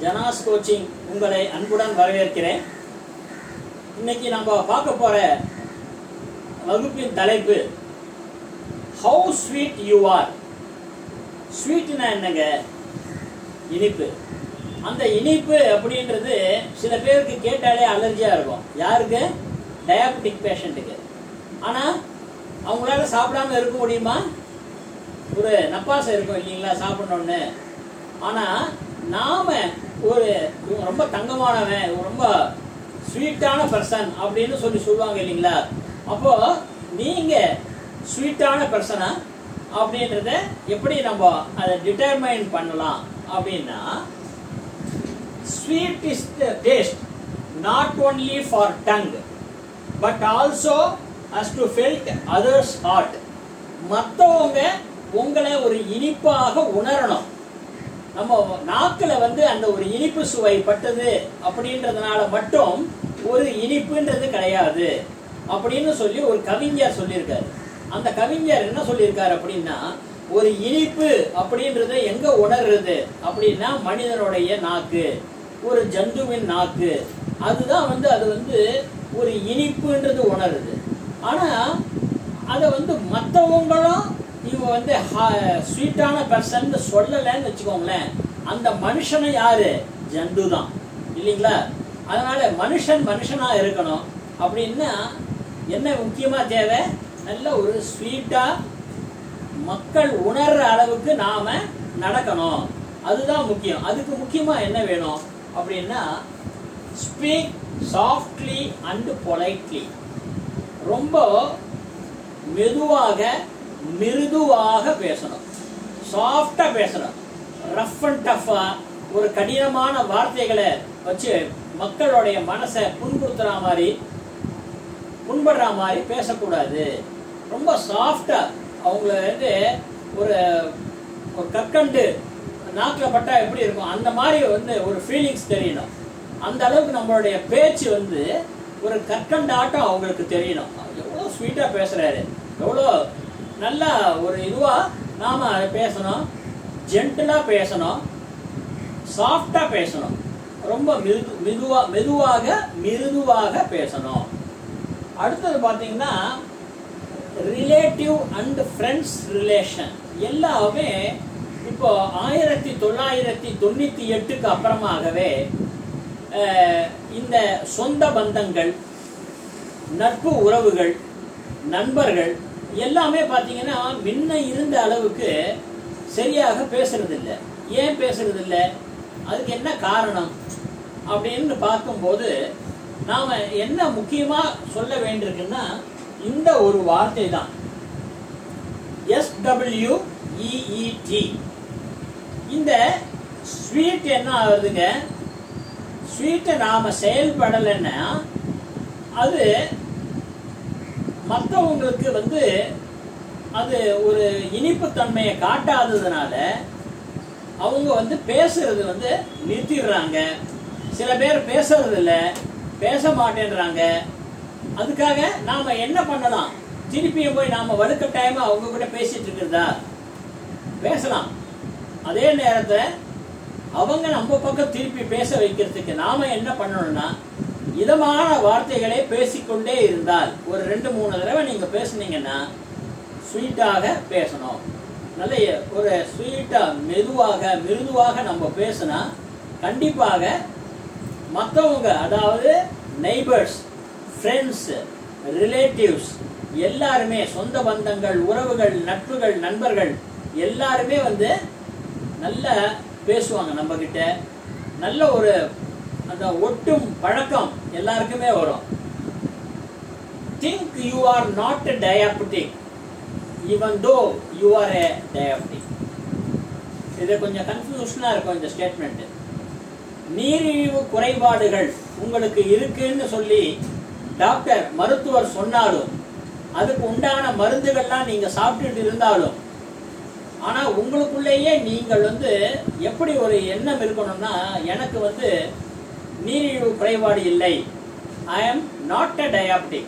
Janas coaching உங்களை அன்புடன் வரவேற்கிறேன். இன்னைக்கு நம்ம பார்க்க போற வகுப்பின் தலைப்பு ஹவு ஸ்வீட் யூ ஆர். ஸ்வீட்னா என்னங்க? இனிப்பு. அந்த இனிப்பு அப்படின்றது சில பேருக்கு கேட்டாலே அலர்ஜியா இருக்கும். யாருக்கு? டயபெட்டிக் பேஷண்ட்டுக்கு. ஆனா அவங்களால சாப்பிடாம இருக்க முடியுமா? ஒரு நப்பாசை இருக்கும் இல்லைங்களா சாப்பிடணும்னு. ஆனா நாம ஒரு ரொம்ப தங்கமானவன், ரொம்ப ஸ்வீட்டான பர்சன் அப்படின்னு சொல்லுவாங்க இல்லைங்களா? அப்போ நீங்க ஸ்வீட்டான பர்சனா அப்படின்றத எப்படி நம்ம அதை டிட்டர்மைன் பண்ணலாம் அப்படின்னா, sweet is the taste not only for tongue but also has to felt others heart. மற்றவங்க உங்களை ஒரு இனிப்பாக உணரணும். நம்ம நாக்குல அந்த ஒரு இனிப்பு சுவை பட்டது அப்படின்றதுனால மட்டும் ஒரு இனிப்புன்றது கிடையாது அப்படின்னு சொல்லி ஒரு கவிஞர் சொல்லியிருக்காரு. அந்த கவிஞர் என்ன சொல்லியிருக்காரு அப்படின்னா, ஒரு இனிப்பு அப்படின்றத எங்க உணர்றது அப்படின்னா மனிதனுடைய நாக்கு, ஒரு ஜந்துவின் நாக்கு. அதுதான் அது ஒரு இனிப்புன்றது உணருது. ஆனா அதை மற்றவங்களும் இவங்க ஸ்வீட்டான பர்சன் சொல்லலன்னு வச்சுக்கோங்களேன், அந்த மனுஷனை யாரு? ஜந்து தான் இல்லைங்களா? அதனால மனுஷனா இருக்கணும் அப்படின்னா என்ன முக்கியமா தேவை? நல்ல ஒரு ஸ்வீட்டா மக்கள் உணர்ற அளவுக்கு நாம நடக்கணும். அதுதான் முக்கியம். அதுக்கு முக்கியமா என்ன வேணும் அப்படின்னா, ஸ்பீக் சாஃப்ட்லி அண்ட் பொலைட்லி. ரொம்ப மெதுவாக மிருதுவாக பேசணும், சாஃப்டா பேசணும். ரஃப் அண்ட் டஃபா ஒரு கடினமான வார்த்தைகளை வச்சு மக்களுடைய மனசை புண்படுற மாதிரி பேசக்கூடாது. ரொம்ப சாஃப்டா அவங்கள ஒரு கற்கண்டு நாக்கில் பட்டா எப்படி இருக்கும் அந்த மாதிரி ஒரு ஃபீலிங்ஸ் தெரியணும். அந்த அளவுக்கு நம்மளுடைய பேச்சு ஒரு கற்கண்டு ஆட்டம் அவங்களுக்கு தெரியணும். எவ்வளோ ஸ்வீட்டா பேசுறாரு, எவ்வளோ நல்லா ஒரு இதுவா நாம பேசணும். ஜென்டலா பேசணும், சாஃப்டா பேசணும், ரொம்ப மெதுவாக மிருதுவாக பேசணும். அடுத்தது பாத்தீங்கன்னா ரிலேட்டிவ் அண்ட் ஃப்ரெண்ட்ஸ் ரிலேஷன். எல்லாமே இப்போ 1998க்கு அப்புறமாகவே இந்த சொந்த பந்தங்கள், நட்பு உறவுகள், நண்பர்கள் எல்லாமே பாத்தீங்கன்னா முன்ன இருந்த அளவுக்கு சரியாக பேசுறது இல்லை. ஏன் பேசுறது இல்லை? அதுக்கு என்ன காரணம் அப்படின்னு பார்க்கும்போது நாம என்ன முக்கியமா சொல்ல வேண்டியிருக்குன்னா இந்த ஒரு வார்த்தை தான், SWEET. இந்த ஸ்வீட் என்ன ஆகுதுங்க? ஸ்வீட்டை நாம செயல்படலைன்னா அது மற்றவங்களுக்கு அது ஒரு இனிப்பு தன்மையை காட்டாததுனால அவங்க பேசுறது நிறுத்திடுறாங்க. சில பேர் பேசுறது இல்லை, பேச மாட்டேன்றாங்க. அதுக்காக நாம என்ன பண்ணலாம்? திருப்பியும் போய் நாம வலுக்கட்டாயமா அவங்க கூட பேசிட்டு இருக்கிறதா? பேசலாம். அதே நேரத்துல அவங்க நம்ம பக்கம் திருப்பி பேச வைக்கிறதுக்கு நாம என்ன பண்ணணும்னா, இதமான வார்த்தைகளை பேசிக்கொண்டே இருந்தால் ஒரு 2-3 தடவை நீங்க பேசுனீங்கன்னா ஸ்வீட்டாக பேசணும். நல்ல ஒரு ஸ்வீட்டா மெதுவாக மிருதுவாக நம்ம பேசினா கண்டிப்பாக மற்றவங்க, அதாவது நெய்பர்ஸ், ஃப்ரெண்ட்ஸ், ரிலேட்டிவ்ஸ் எல்லாருமே, சொந்த பந்தங்கள், உறவுகள், நட்புகள், நண்பர்கள் எல்லாருமே நல்ல பேசுவாங்க நம்ம கிட்ட. நல்ல ஒரு அந்த ஒட்டும் பழக்கம் எல்லாருக்குமே வரும். Think you are not a diabetic even though you are a diabetic. இது கொஞ்சம் கன்ஃபியூஷனா இருக்கும் இந்த ஸ்டேட்மெண்ட். நீரிழிவு குறைபாடுகள் உங்களுக்கு இருக்குன்னு சொல்லி டாக்டர், மருத்துவர் சொன்னாலும், அதுக்கு உண்டான மருந்துகள்லாம் நீங்க சாப்பிட்டுட்டு இருந்தாலும், ஆனா உங்களுக்குள்ளேயே நீங்கள் எப்படி ஒரு எண்ணம் இருக்கணும்னா, எனக்கு நீரிழிவு குறைபாடு இல்லை, I am not a diabetic,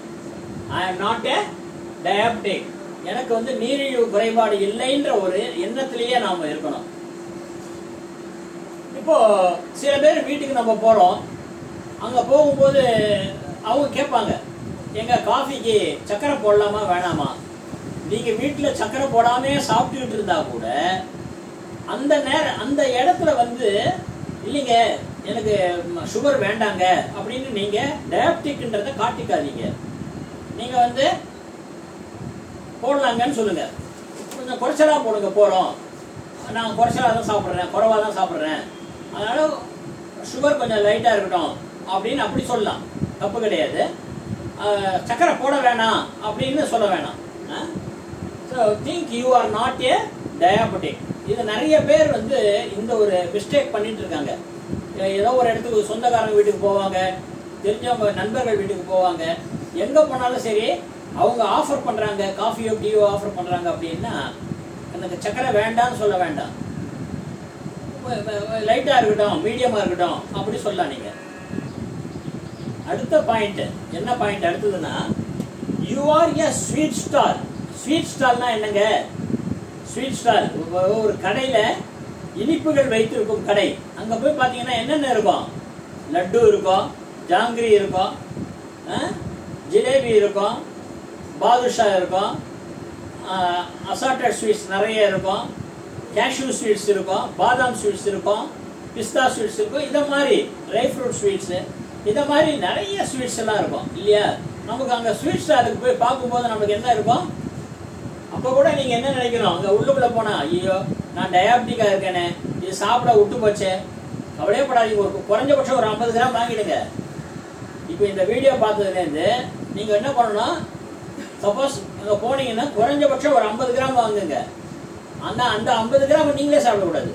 எனக்கு நீரிழிவு குறைபாடு இல்லைன்ற ஒரு எண்ணத்திலேயே நாம இருக்கணும். இப்போ சில பேர் வீட்டுக்கு நம்ம போறோம், அங்க போகும்போது அவங்க கேட்பாங்க, எங்க காஃபிக்கு சக்கரை போடலாமா வேணாமா? நீங்க வீட்டுல சக்கரை போடாமே சாப்பிட்டுக்கிட்டு இருந்தா கூட அந்த இடத்துல வந்து இல்லைங்க எனக்கு சுகர் வேண்டாங்க அப்படின்னு நீங்க டயபெட்டிக்ன்றத காட்டிக்காதீங்க. நீங்க வந்து போடலாங்கன்னு சொல்லுங்க, கொஞ்சம் குறைச்சலா போடுங்க, போறோம் நான் குறைச்சலா தான் சாப்பிட்றேன், குறைவா தான் சாப்பிட்றேன், அதனால சுகர் கொஞ்சம் லைட்டா இருக்கட்டும் அப்படின்னு அப்படி சொல்லலாம், தப்பு கிடையாது. சக்கரை போட வேணாம் அப்படின்னு சொல்ல வேணாம். So think you are not a diabetic. இது நிறைய பேர் வந்து இந்த ஒரு மிஸ்டேக் பண்ணிட்டு இருக்காங்க. ஏதோ ஒரு இடத்துக்கு சொந்தக்காரங்க வீட்டுக்கு போவாங்க, தெரிஞ்சவங்க நண்பர்கள் வீட்டுக்கு போவாங்க, எங்க போனாலும் சரி அவங்க ஆஃபர் பண்றாங்க, காஃபியோ டீயோ ஆஃபர் பண்றாங்க அப்படின்னா எனக்கு சக்கரை வேண்டாம்னு சொல்ல வேண்டாம், லைட்டா இருக்கட்டும், மீடியமா இருக்கட்டும் அப்படி சொல்லலாம் நீங்க. அடுத்த பாயிண்ட் என்ன பாயிண்ட் அடுத்ததுன்னா, you are a sweet stall. Sweet ஸ்டால்னா என்னங்க? ஸ்வீட் ஸ்டால் ஒரு கடையில இனிப்புகள் வைத்திருக்கும் கடை. அங்க போய் பாத்தீங்கன்னா என்னென்ன இருக்கும்? லட்டு இருக்கும், ஜாங்கிரி இருக்கும், ஜிலேபி இருக்கும், பாதுஷா இருக்கும், அசார்டட் ஸ்வீட்ஸ் நிறைய இருக்கும், கேஷ்யூ ஸ்வீட்ஸ் இருக்கும், பாதாம் ஸ்வீட்ஸ் இருக்கும், பிஸ்தா ஸ்வீட்ஸ் இருக்கும், இத மாதிரி ட்ரை ஃப்ரூட் ஸ்வீட்ஸ், இத மாதிரி நிறைய ஸ்வீட்ஸ் எல்லாம் இருக்கும் இல்லையா? நமக்கு அங்க ஸ்வீட் ஸ்டாலுக்கு போய் பார்க்கும்போது நமக்கு என்ன இருக்கும்? அப்ப கூட நீங்க என்ன நினைக்கணும்? அங்க உள்ளுக்குள்ள போனா, ஐயோ நான் டயாபெட்டிக்கா இருக்கேனே, இது சாப்பிட விட்டு போச்சே, கவலையே படாதீங்க, ஒரு குறைஞ்சபட்சம் ஒரு 50 கிராம் வாங்கிடுங்க. இப்போ இந்த வீடியோ பார்த்ததுலேருந்து நீங்க என்ன பண்ணணும்? சப்போஸ் அங்க போனீங்கன்னா குறைஞ்சபட்சம் ஒரு 50 கிராம் வாங்குங்க. அந்த 50 கிராம் நீங்களே சாப்பிடக்கூடாது.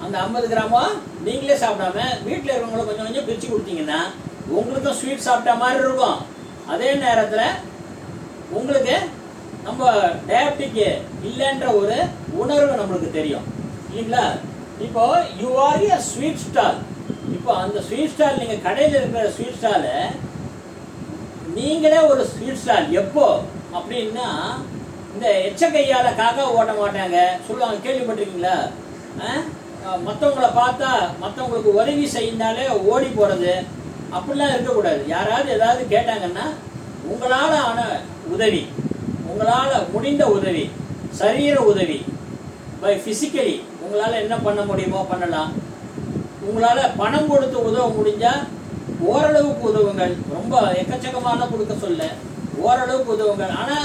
அந்த 50 கிராமோ நீங்களே சாப்பிடாம வீட்டில் இருக்கிறவங்கள கொஞ்சம் கொஞ்சம் பிரிச்சு கொடுத்தீங்கன்னா உங்களுக்கும் ஸ்வீட் சாப்பிட்ட மாதிரி இருக்கும். அதே நேரத்துல உங்களுக்கு நம்ம டயாபெட்டிக் இல்லைன்ற ஒரு உணர்வு நம்மளுக்கு தெரியும் இல்லைங்களா? இப்போ you are a sweet stall. இப்போ அந்த ஸ்வீட் ஸ்டால், நீங்க கடையில் இருக்கிற ஸ்வீட் ஸ்டால் நீங்களே ஒரு ஸ்வீட் ஸ்டால். எப்போ அப்படின்னா, இந்த எச்ச கையால காக்கா ஓட்ட மாட்டாங்க சொல்லுவாங்க, கேள்விப்பட்டிருக்கீங்களா? மற்றவங்களை பார்த்தா மற்றவங்களுக்கு உதவி செய்யினாலே ஓடி போறது அப்படிலாம் இருக்கக்கூடாது. யாராவது ஏதாவது கேட்டாங்கன்னா உங்களால ஆன உதவி, உங்களால முடிந்த உதவி, சரீர உதவி, பை பிசிக்கலி உங்களால என்ன பண்ண முடியுமோ பண்ணலாம். உங்களால பணம் கொடுத்து உதவ முடிஞ்சா ஓரளவுக்கு உதவுங்கள். ரொம்ப எக்கச்சக்கமான கொடுக்க சொல்ல, ஓரளவுக்கு உதவுங்கள். ஆனா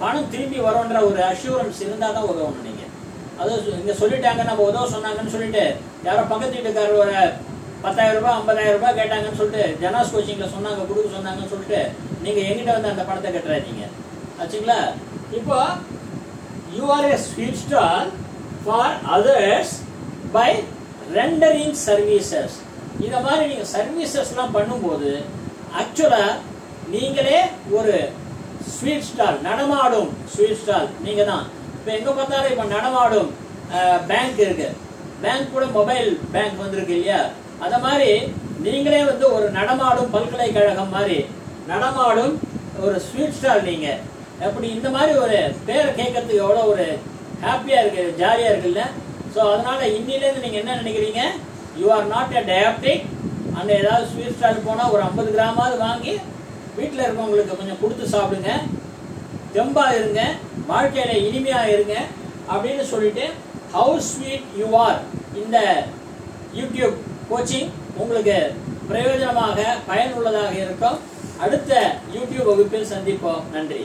பணம் திரும்பி வரும்ன்ற ஒரு அஷூரன்ஸ் இருந்தா தான் உதவணும். நீங்க அது இங்க சொல்லிட்டாங்க, நம்ம உதவ சொன்னாங்கன்னு சொல்லிட்டு யாரோ பக்கத்து வீட்டுக்காரர் ஒரு 10,000 ரூபாய் 50,000 ரூபாய் கேட்டாங்கன்னு சொல்லிட்டு ஜனாஸ் கோச்சிங்ல சொன்னாங்க, கொடுக்க சொன்னாங்கன்னு சொல்லிட்டு நீங்க எங்கிட்ட வந்து அந்த பணத்தை கட்டுறாதீங்க ஆச்சுங்களா? இப்போ you are a sweet stall for others by rendering services. இத மாதிரி நீங்க சர்வீசஸ் எல்லாம் பண்ணும்போது ஆக்சுவலா நீங்களே ஒரு ஸ்வீட் ஸ்டால், நடமாடும் ஸ்வீட் ஸ்டால் நீங்க தான். இப்போ எங்க பார்த்தாலும் இப்போ நடமாடும் பேங்க் இருக்கு, பேங்க் கூட மொபைல் பேங்க் வந்திருக்கு இல்லையா? அத மாதிரி நீங்களே வந்து ஒரு நடமாடும் பல்கலைக்கழகம் மாதிரி நடமாடும் ஒரு ஸ்வீட் ஸ்டால் நீங்க. அப்படி இந்த மாதிரி ஒரு பேரை கேட்கறதுக்கு எவ்வளோ ஒரு ஹாப்பியா இருக்கு, ஜாலியா இருக்குல்ல? ஸோ அதனால இன்னிலேருந்து நீங்க என்ன நினைக்கிறீங்க? You are not a diabetic. அந்த ஏதாவது ஸ்வீட் ஸ்டால் போனா ஒரு 50 கிராமாவது வாங்கி வீட்டில் இருக்கவங்களுக்கு கொஞ்சம் கொடுத்து சாப்பிடுங்க, தெம்பா இருங்க, வாழ்க்கையில இனிமையா இருங்க அப்படின்னு சொல்லிட்டு ஹவு ஸ்வீட் யூ ஆர் இந்த யூடியூப் கோச்சிங் உங்களுக்கு பிரயோஜனமாக பயனுள்ளதாக இருக்கும். அடுத்த யூடியூப் வகுப்பில் சந்திப்போம். நன்றி.